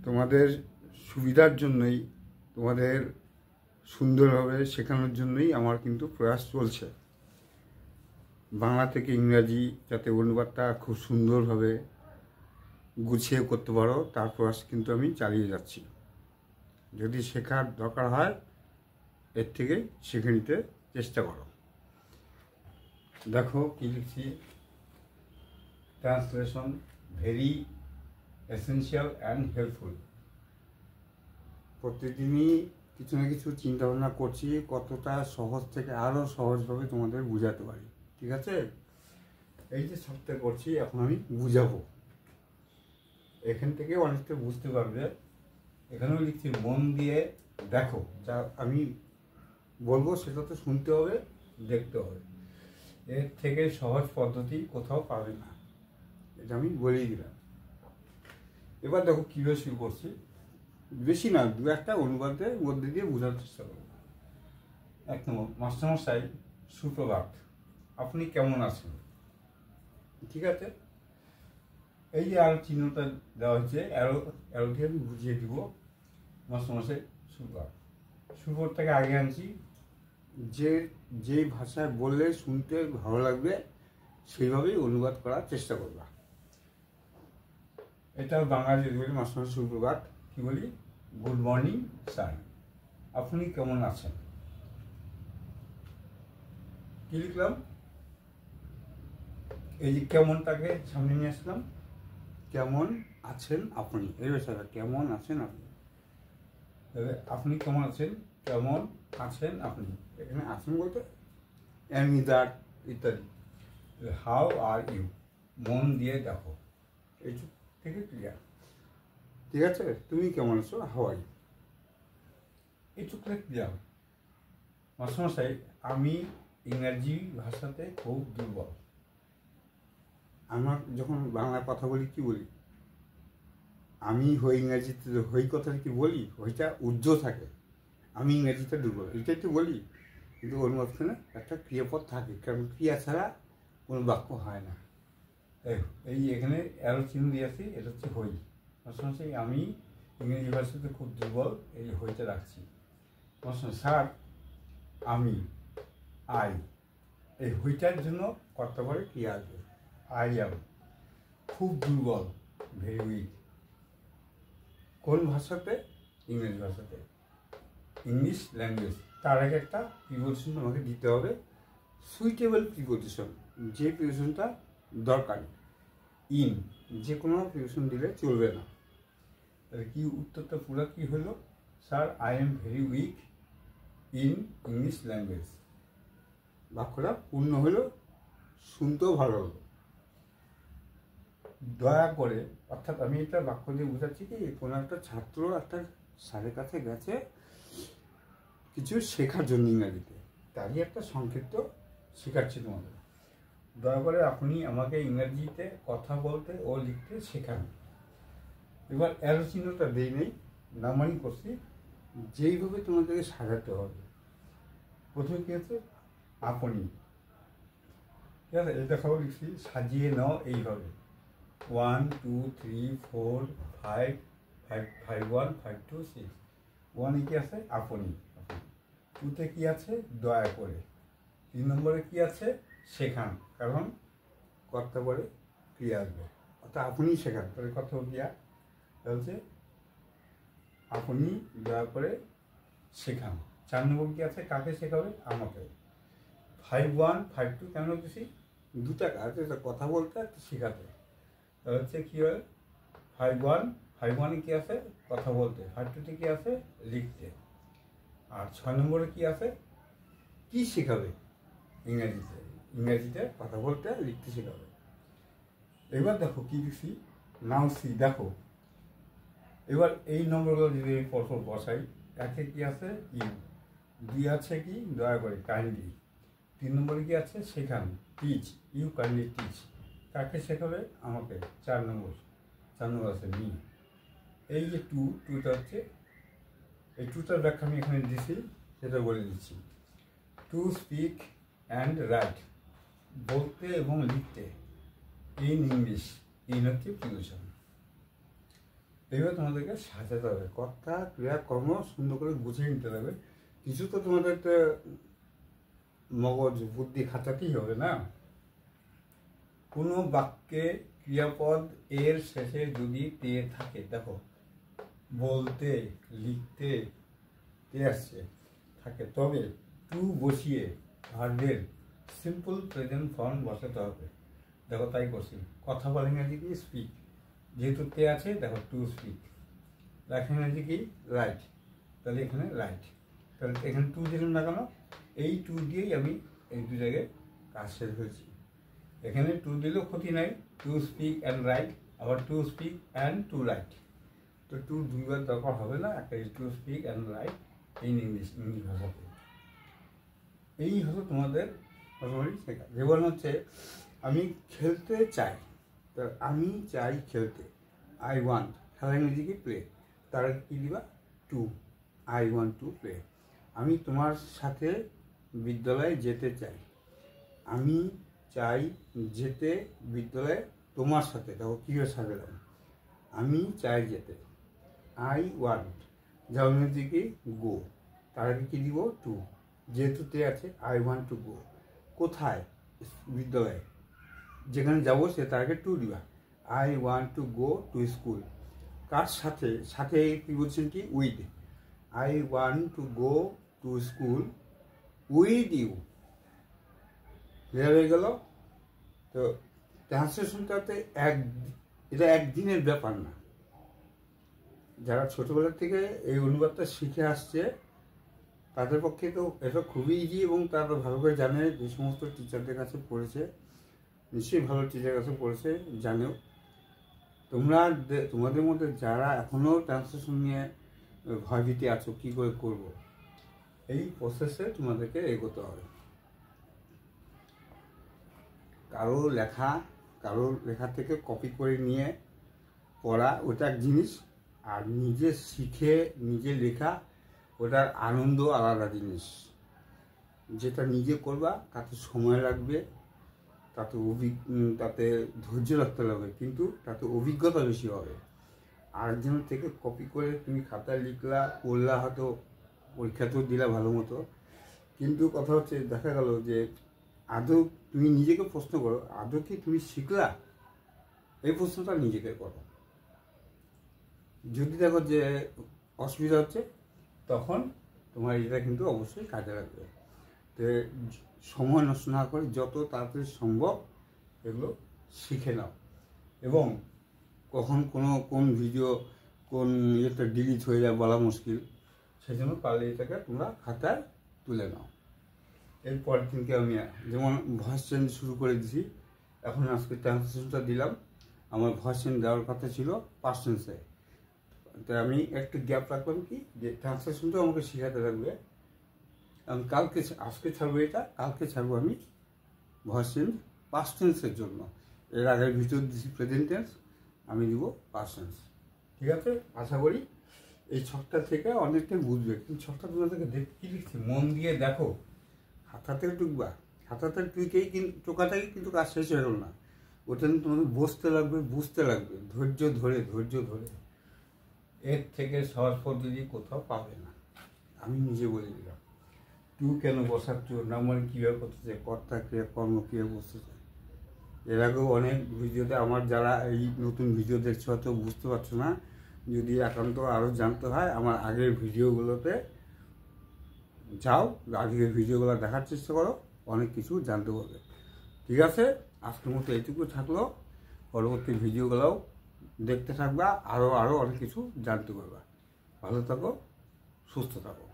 তোমাদের সুবিধার জন্যই, তোমাদের সুন্দরভাবে শেখানোর জন্যই আমার কিন্তু প্রয়াস চলছে। বাংলা থেকে ইংরাজি যাতে অনুবাদটা খুব সুন্দরভাবে গুছিয়ে করতে পারো, তার প্রয়াস কিন্তু আমি চালিয়ে যাচ্ছি। যদি শেখার দরকার হয়, এর থেকে শিখে নিতে চেষ্টা করো। দেখো কি লিখছি, translation very essential and helpful. প্রতিদিনই কিছু না কিছু চিন্তা ভাবনা করছি কতটা সহজ থেকে আরও সহজভাবে তোমাদের বুঝাতে পারি। ঠিক আছে, এই যে সবটা করছি এখন আমি বুঝাবো, এখান থেকে অনেকটা বুঝতে পারবে। এখানেও লিখছি মন দিয়ে দেখো, যা আমি বলবো সেটা তো শুনতে হবে, দেখতে হবে। এর থেকে সহজ পদ্ধতি কোথাও পাবে না, এটা আমি বলেই দিলাম। এবার দেখো কীভাবে শুরু করছি, বেশি না, দু একটা অনুবাদের মধ্যে দিয়ে বোঝার চেষ্টা করব। এক নম্বর, মাস্টারমশাই সুপ্রভাত, আপনি কেমন আছেন? ঠিক আছে, এই যে আরো চিহ্নটা দেওয়া হচ্ছে, অ্যারোটি আমি বুঝিয়ে দিব। মাস্টারমশাই সুপ্রভাত, সুপ্রভাতটাকে আগে আনছি, যেই ভাষায় বললে শুনতে ভালো লাগবে সেইভাবেই অনুবাদ করার চেষ্টা করবা। এটা বাঙালি যদি বলি মাস্টারমশাই সুপ্রভাত, কি বলি? গুড মর্নিং স্যার, আপনি কেমন আছেন? কি লিখলাম? এই যে কেমনটাকে সামনে নিয়ে আসলাম, কেমন আছেন আপনি, এই বিষয়টা কেমন আছেন আপনি। আপনি কেমন আছেন, কেমন আছেন আপনি, এখানে আছেন বলতে এমনি দ্যাট ইত্যাদি। হাউ আর ইউ, মন দিয়ে দেখো, এই থেকে ক্লিয়ার। ঠিক আছে, তুমি কেমন আছো, হাউ আর ইউ, এইটুকুটা ক্লিয়ার। মাস্টারমশাই আমি ইংরাজি ভাষাতে খুব দুর্বল। আমার যখন বাংলা কথা বলি কি বলি, আমি হই ইংরাজিতে হই কথাটা কি বলি, হইটা উজ্জ্ব থাকে, আমি ইংরাজিতে দুর্বল, এটা একটু বলি। কিন্তু ওর মাঝখানে একটা ক্রিয়াপদ থাকে, কারণ ক্রিয়া ছাড়া কোনো বাক্য হয় না। এই এখানে অ্যারো চিহ্ন দিয়েছি, এটা হচ্ছে হই। মাস্টারমশাই আমি ইংরেজি ভাষাতে খুব দুর্বল, এই হইটা রাখছি। মাস্টারমশাই স্যার আমি, আই, এই হইটার জন্য কর্তা পরে ক্রিয়া আসবে। আই অ্যাম খুব দুর্বল, ভেরি উইক। কোন ভাষাতে? ইংরেজি ভাষাতে, ইংলিশ ল্যাঙ্গুয়েজ। তার আগে একটা প্রিপোজিশন আমাকে দিতে হবে, সুইটেবল প্রিপোজিশন, যে প্রিপোজিশনটা দরকারি। ইন, যে কোনো প্রিপোজিশন দিলে চলবে না। তাহলে কি উত্তরটা পুরো কি হলো? Sir I am very weak in English language. বাক্যটা পূর্ণ হলো, শুনতেও ভালো হলো। দয়া করে, অর্থাৎ আমি এটা বাক্য দিয়ে বোঝাচ্ছি কি, কোনো একটা ছাত্র একটা স্যারের কাছে গেছে কিছু শেখার জন্য ইংরাজিতে, তারই একটা সংক্ষিপ্ত শেখাচ্ছি তোমাদের। দয়া করে আপনি আমাকে ইংরাজিতে কথা বলতে ও লিখতে শেখান। এবার অ্যারো চিহ্নটা দেই নেই, নামানি করছি, যেইভাবে তোমাদেরকে সাজাতে হবে। প্রথমে কি আছে? আপনি, ঠিক আছে, এটা খাবার লিখছি, সাজিয়ে নাও এইভাবে 1 2 3 4 5 5 1 5 2 6। 1 কি আছে? আপনি। 2তে কি আছে? দয়া করে। 3 নম্বরে কি আছে? শেখান, কারণ কর্তা পরে ক্রিয়া আসবে, অর্থাৎ আপনি শেখান, তাহলে কর্তা ক্রিয়া হচ্ছে আপনি দয়া করে শেখান। 4 নম্বর কি আছে? কাকে শেখাবে? আমাকে। 5 1 5 2 কেন লিখছি? দুটা কাজ, একটা কথা বলতে একটা শেখাতে। তাহলে হচ্ছে কি হয়? 5 1 কি আছে? কথা বলতে। 5 2 কি আছে? লিখতে। আর 6 নম্বরে কি আছে? কি শেখাবে? ইংরেজিতে কথা বলতে লিখতে শেখাবে। এবার দেখো কি লিখছি, নাও সি, দেখো। এবার এই নম্বরগুলো যদি পরপর বসাই, একে কি আছে? ইউ। 2 আছে কি? দয়া করে, কাইন্ডলি। 3 নম্বরে কি আছে? শেখান, টিচ, ইউ কাইন্ডলি টিচ। কাকে শেখাবে? আমাকে। 4 নম্বর আছে মি। এই যে টুটা হচ্ছে, এই টুটার ব্যাখ্যা আমি এখানে দিছি, সেটা বলে দিচ্ছি। টু স্পিক অ্যান্ড রাইট, বলতে এবং লিখতে, ইন ইংলিশ, ইন হচ্ছে প্রিপোজিশন। এইবার তোমাদেরকে সাজাতে হবে, কথা ক্রিয়া কর্ম সুন্দর করে গুছিয়ে নিতে হবে। কিছু তো তোমাদের মগজ বুদ্ধি খাটাতেই হবে না। কোনো বাক্যে ক্রিয়াপদ এর শেষে যদি তে থাকে, দেখো বলতে লিখতে তে আসছে থাকে, তবে টু বসিয়ে ভার্বের সিম্পল প্রেজেন্ট ফর্ম বসাতে হবে। দেখো তাই করছি, কথা বলে ইংরাজি কি স্পিক, যেহেতু তে আছে দেখো টু স্পিক, লেখা ইংরাজি কি রাইট, তাহলে এখানে রাইট, তাহলে এখানে টু দিলাম না কেন, এই টু দিয়েই আমি এই দু জায়গায় কাজ শেষ হয়েছি। এখানে টু দিলেও ক্ষতি নাই, টু স্পিক অ্যান্ড রাইট, আবার to speak and to write, তো টু দুইবার দরকার হবে না, একটা to speak and write in English ভাষাতে। এই হলো তোমাদের শেখা। যেমন হচ্ছে আমি খেলতে চাই, তো আমি চাই খেলতে, আই ওয়ান্ট, খেলা ইংরেজি কি প্লে, তার কী দিবা to, I want to play. আমি তোমার সাথে বিদ্যালয়ে যেতে চাই, আমি চাই যেতে বিদ্যালয়ে তোমার সাথে, দেখো কীভাবে সাজালাম, আমি চাই যেতে, আই ওয়ান্ট, যাও ইংরেজি কি গো, তার আগে কী দিব টু, যেহেতু তে আছে আই ওয়ান্ট টু গো, কোথায় বিদ্যালয়ে, যেখানে যাবো সে তার আগে টু দিবা, I want to go to school, কার সাথে, সাথে কি বলছেন কি with, I want to go to school with you, clear হয়ে গেল। তো ট্রান্সলেশনটাতে এটা একদিনের ব্যাপার না, যারা ছোটবেলা থেকে এই অনুবাদটা শিখে আসছে তাদের পক্ষে তো এটা খুবই ইজি, এবং তারা ভালো করে জানে, যে সমস্ত টিচারদের কাছে পড়েছে, নিশ্চয়ই ভালো টিচারের কাছে পড়েছে, জানেও। তোমাদের মধ্যে যারা এখনও ট্রান্সলেশন নিয়ে ভয়ভীতি আছো কী করে করব, এই প্রসেসে তোমাদেরকে এগোতে হবে। কারো লেখা থেকে কপি করে নিয়ে পড়া ওটা এক জিনিস, আর নিজে শিখে নিজে লেখা ওটার আনন্দ আলাদা জিনিস। যেটা নিজে করবা তাতে সময় লাগবে, তাতে ধৈর্য রাখতে লাগবে, কিন্তু তাতে অভিজ্ঞতা বেশি হবে। আরেকজনের থেকে কপি করে তুমি খাতায় লিখলা, পড়লা, হয়তো পরীক্ষাতেও দিলা ভালো মতো, কিন্তু কথা হচ্ছে দেখা গেল যে আদৌ তুমি নিজেকে প্রশ্ন করো, আদৌ কি তুমি শিখলা, এই প্রশ্নটা নিজেকে করো। যদি দেখো যে অসুবিধা হচ্ছে, তখন তোমার এটা কিন্তু অবশ্যই কাজে লাগবে। তো সময় নষ্ট না করে যত তাড়াতাড়ি সম্ভব এগুলো শিখে নাও, এবং কখন কোন ভিডিও কোন ইয়েটা ডিলিট হয়ে যায় বলা মুশকিল, সেই জন্য পারলে এটাকে তোমরা খাতায় তুলে নাও। এরপরের দিনকে আমি যেমন ভয়েস চেঞ্জ শুরু করে দিছি, এখন আজকে ট্রান্সলেশনটা দিলাম, আমার ভয়েস চেঞ্জ দেওয়ার কথা ছিল পাস্ট টেন্সে, তো আমি একটু গ্যাপ রাখলাম কি যে ট্রান্সলেশনটাও আমাকে শেখাতে থাকবে। আমি আজকে ছাড়বো এটা, কালকে ছাড়বো আমি ভয়েস চেঞ্জ পাস্ট টেন্সের জন্য। এর আগের ভিডিও দিচ্ছি প্রেজেন্ট টেন্স, আমি দিব পাস্ট টেন্স। ঠিক আছে, আশা করি এই ছকটা থেকে অনেকটাই বুঝবে। কিন্তু ছকটা তোমাদেরকে কী লিখছি মন দিয়ে দেখো, হাতাতে টুকবা, হাতাতে টুকেই কিন্তু টোকাটাই কিন্তু কাজ শেষ হয়ে গেল না, ওটা তোমাদের বসতে লাগবে, বুঝতে লাগবে, ধৈর্য ধরে। এর থেকে সহজ পদ্ধতি কোথাও পাবে না, আমি নিজে বলে দিলাম। টু কেন বসাচ্ছ, না মানে কীভাবে করতেছে, কর্তা ক্রিয়া কর্ম কীভাবে বসতেছে। এর আগেও অনেক ভিডিওতে আমার যারা এই নতুন ভিডিও দেখছো হয়তো বুঝতে পারছো না, যদি একান্ত আরও জানতে হয় আমার আগের ভিডিওগুলোতে যাও, আগের ভিডিওগুলো দেখার চেষ্টা করো, অনেক কিছু জানতে পারবে। ঠিক আছে, আজকের মতো এইটুকু থাকলো, পরবর্তী ভিডিওগুলোও দেখতে থাকবা, আরও অনেক কিছু জানতে পারবা। ভালো থাকো, সুস্থ থাকো।